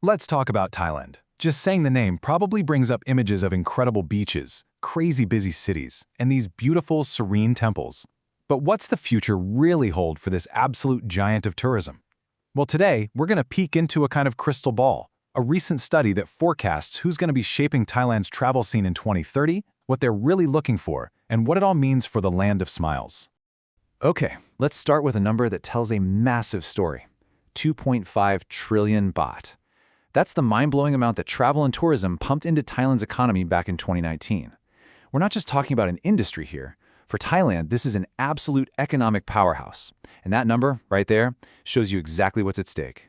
Let's talk about Thailand. Just saying the name probably brings up images of incredible beaches, crazy busy cities, and these beautiful, serene temples. But what's the future really hold for this absolute giant of tourism? Well, today, we're going to peek into a kind of crystal ball, a recent study that forecasts who's going to be shaping Thailand's travel scene in 2030, what they're really looking for, and what it all means for the land of smiles. Okay, let's start with a number that tells a massive story. 2.5 trillion baht. That's the mind-blowing amount that travel and tourism pumped into Thailand's economy back in 2019. We're not just talking about an industry here. For Thailand, this is an absolute economic powerhouse. And that number, right there, shows you exactly what's at stake.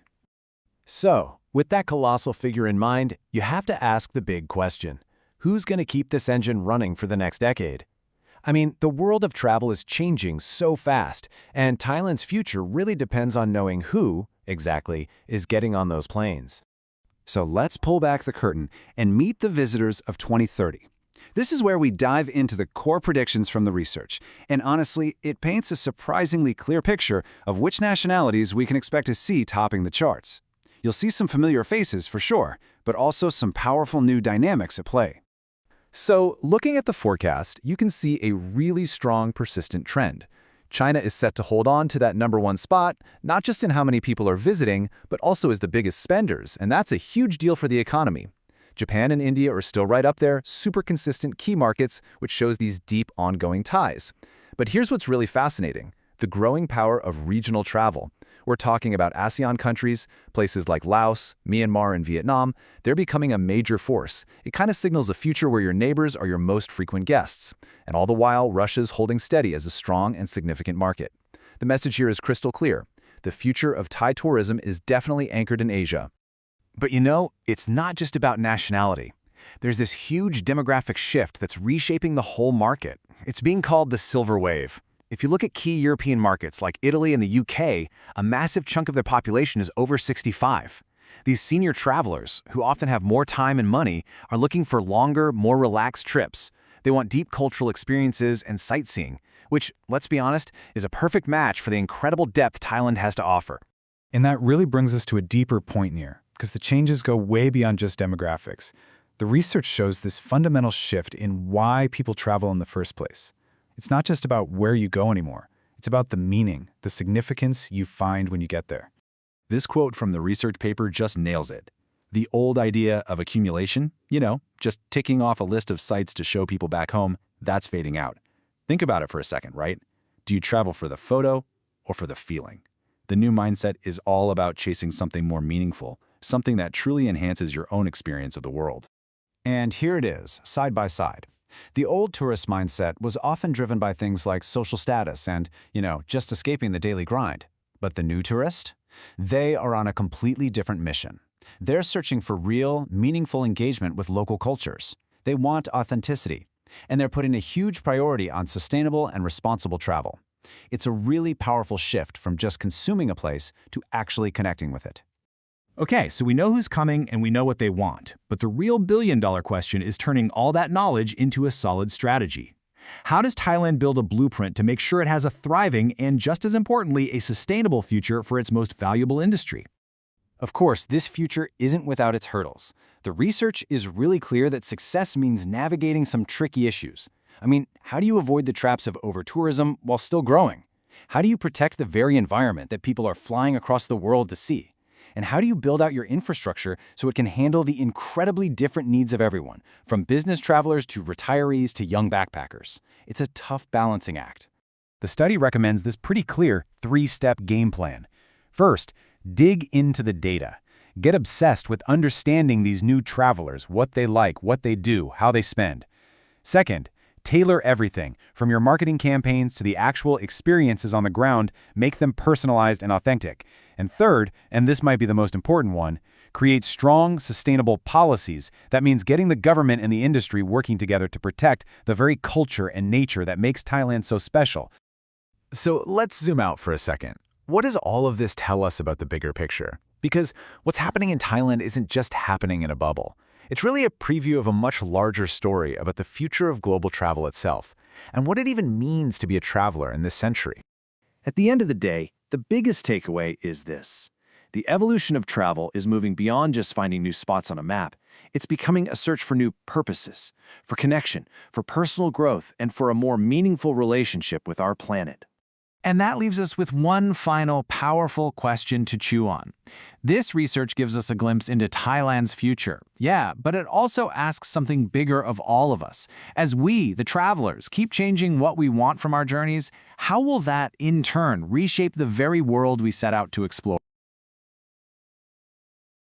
So, with that colossal figure in mind, you have to ask the big question. Who's going to keep this engine running for the next decade? I mean, the world of travel is changing so fast, and Thailand's future really depends on knowing who, exactly, is getting on those planes. So let's pull back the curtain and meet the visitors of 2030. This is where we dive into the core predictions from the research, and honestly, it paints a surprisingly clear picture of which nationalities we can expect to see topping the charts. You'll see some familiar faces for sure, but also some powerful new dynamics at play. So, looking at the forecast, you can see a really strong, persistent trend. China is set to hold on to that #1 spot, not just in how many people are visiting, but also as the biggest spenders, and that's a huge deal for the economy. Japan and India are still right up there, super consistent key markets, which shows these deep, ongoing ties. But here's what's really fascinating: the growing power of regional travel. We're talking about ASEAN countries, places like Laos, Myanmar, and Vietnam. They're becoming a major force. It kind of signals a future where your neighbors are your most frequent guests. And all the while, Russia's holding steady as a strong and significant market. The message here is crystal clear. The future of Thai tourism is definitely anchored in Asia. But you know, it's not just about nationality. There's this huge demographic shift that's reshaping the whole market. It's being called the silver wave. If you look at key European markets like Italy and the UK, a massive chunk of their population is over 65. These senior travelers, who often have more time and money, are looking for longer, more relaxed trips. They want deep cultural experiences and sightseeing, which, let's be honest, is a perfect match for the incredible depth Thailand has to offer. And that really brings us to a deeper point here, because the changes go way beyond just demographics. The research shows this fundamental shift in why people travel in the first place. It's not just about where you go anymore. It's about the meaning, the significance you find when you get there. This quote from the research paper just nails it. The old idea of accumulation, just ticking off a list of sites to show people back home, that's fading out. Think about it for a second, right? Do you travel for the photo or for the feeling? The new mindset is all about chasing something more meaningful, something that truly enhances your own experience of the world. And here it is, side by side. The old tourist mindset was often driven by things like social status and, just escaping the daily grind. But the new tourist? They are on a completely different mission. They're searching for real, meaningful engagement with local cultures. They want authenticity. And they're putting a huge priority on sustainable and responsible travel. It's a really powerful shift from just consuming a place to actually connecting with it. Okay, so we know who's coming and we know what they want, but the real billion-dollar question is turning all that knowledge into a solid strategy. How does Thailand build a blueprint to make sure it has a thriving and, just as importantly, a sustainable future for its most valuable industry? Of course, this future isn't without its hurdles. The research is really clear that success means navigating some tricky issues. I mean, how do you avoid the traps of overtourism while still growing? How do you protect the very environment that people are flying across the world to see? And how do you build out your infrastructure so it can handle the incredibly different needs of everyone, from business travelers to retirees to young backpackers? It's a tough balancing act. The study recommends this pretty clear 3-step game plan. First, dig into the data. Get obsessed with understanding these new travelers, what they like, what they do, how they spend. Second, tailor everything, from your marketing campaigns to the actual experiences on the ground, make them personalized and authentic. And third, and this might be the most important one, create strong, sustainable policies. That means getting the government and the industry working together to protect the very culture and nature that makes Thailand so special. So let's zoom out for a second. What does all of this tell us about the bigger picture? Because what's happening in Thailand isn't just happening in a bubble. It's really a preview of a much larger story about the future of global travel itself, and what it even means to be a traveler in this century. At the end of the day, the biggest takeaway is this. The evolution of travel is moving beyond just finding new spots on a map. It's becoming a search for new purposes, for connection, for personal growth, and for a more meaningful relationship with our planet. And that leaves us with one final powerful question to chew on. This research gives us a glimpse into Thailand's future. Yeah, but it also asks something bigger of all of us. As we, the travelers, keep changing what we want from our journeys, how will that, in turn, reshape the very world we set out to explore?